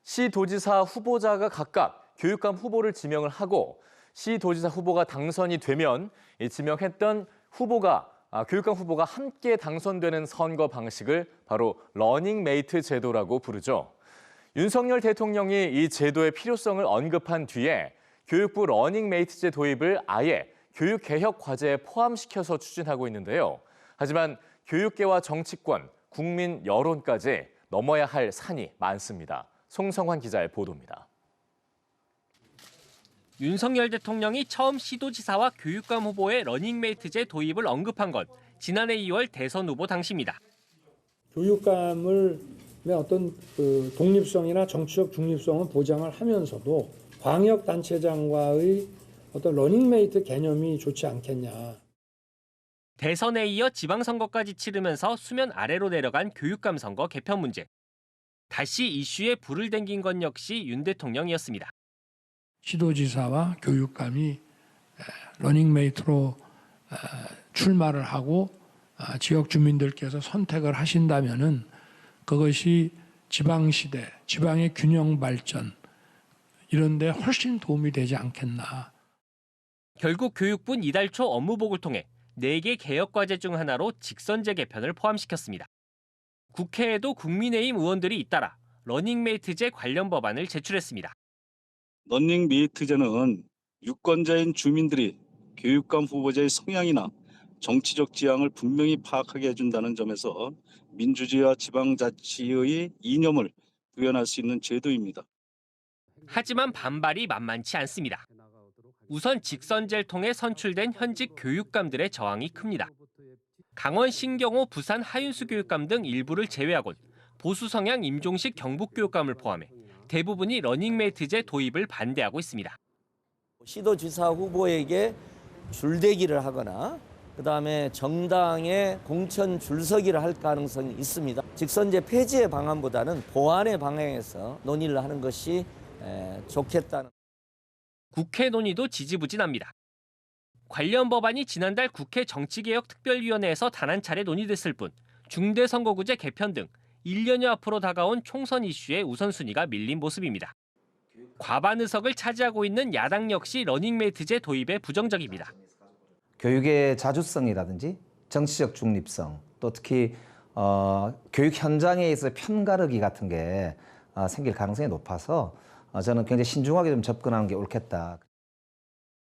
시도지사 후보자가 각각 교육감 후보를 지명을 하고 시도지사 후보가 당선이 되면 지명했던 교육감 후보가 함께 당선되는 선거 방식을 바로 러닝메이트 제도라고 부르죠. 윤석열 대통령이 이 제도의 필요성을 언급한 뒤에 교육부 러닝메이트제 도입을 아예 교육개혁 과제에 포함시켜서 추진하고 있는데요. 하지만 교육계와 정치권, 국민 여론까지 넘어야 할 산이 많습니다. 송성환 기자의 보도입니다. 윤석열 대통령이 처음 시도지사와 교육감 후보의 러닝메이트제 도입을 언급한 건 지난해 2월 대선 후보 당시입니다. 교육감을 어떤 독립성이나 정치적 중립성은 보장을 하면서도 광역단체장과의 어떤 러닝메이트 개념이 좋지 않겠냐. 대선에 이어 지방선거까지 치르면서 수면 아래로 내려간 교육감 선거 개편 문제. 다시 이슈에 불을 댕긴 건 역시 윤 대통령이었습니다. 시도지사와 교육감이 러닝메이트로 출마를 하고 지역 주민들께서 선택을 하신다면은 그것이 지방시대, 지방의 균형 발전 이런 데 훨씬 도움이 되지 않겠나. 결국 교육부는 이달 초 업무복을 통해 4개 개혁과제 중 하나로 직선제 개편을 포함시켰습니다. 국회에도 국민의힘 의원들이 잇따라 러닝메이트제 관련 법안을 제출했습니다. 러닝메이트제는 유권자인 주민들이 교육감 후보자의 성향이나 정치적 지향을 분명히 파악하게 해준다는 점에서 민주주의와 지방자치의 이념을 구현할 수 있는 제도입니다. 하지만 반발이 만만치 않습니다. 우선 직선제를 통해 선출된 현직 교육감들의 저항이 큽니다. 강원 신경호 부산 하윤수 교육감 등 일부를 제외하곤 보수 성향 임종식 경북 교육감을 포함해 대부분이 러닝메이트제 도입을 반대하고 있습니다. 시도지사 후보에게 줄대기를 하거나 그다음에 정당의 공천 줄서기를 할 가능성이 있습니다. 직선제 폐지의 방안보다는 보완의 방향에서 논의를 하는 것이 좋겠다는. 국회 논의도 지지부진합니다. 관련 법안이 지난달 국회 정치개혁특별위원회에서 단 한 차례 논의됐을 뿐 중대선거구제 개편 등 1년여 앞으로 다가온 총선 이슈에 우선순위가 밀린 모습입니다. 과반 의석을 차지하고 있는 야당 역시 러닝메이트제 도입에 부정적입니다. 교육의 자주성이라든지 정치적 중립성, 또 특히 교육 현장에 있어 편가르기 같은 게 생길 가능성이 높아서 저는 굉장히 신중하게 좀 접근하는 게 옳겠다.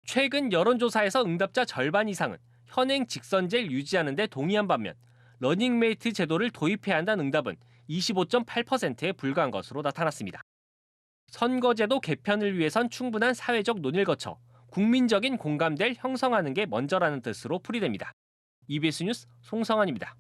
최근 여론조사에서 응답자 절반 이상은 현행 직선제를 유지하는 데 동의한 반면 러닝메이트 제도를 도입해야 한다는 응답은 25.8%에 불과한 것으로 나타났습니다. 선거제도 개편을 위해선 충분한 사회적 논의를 거쳐 국민적인 공감대를 형성하는 게 먼저라는 뜻으로 풀이됩니다. EBS 뉴스 송성환입니다.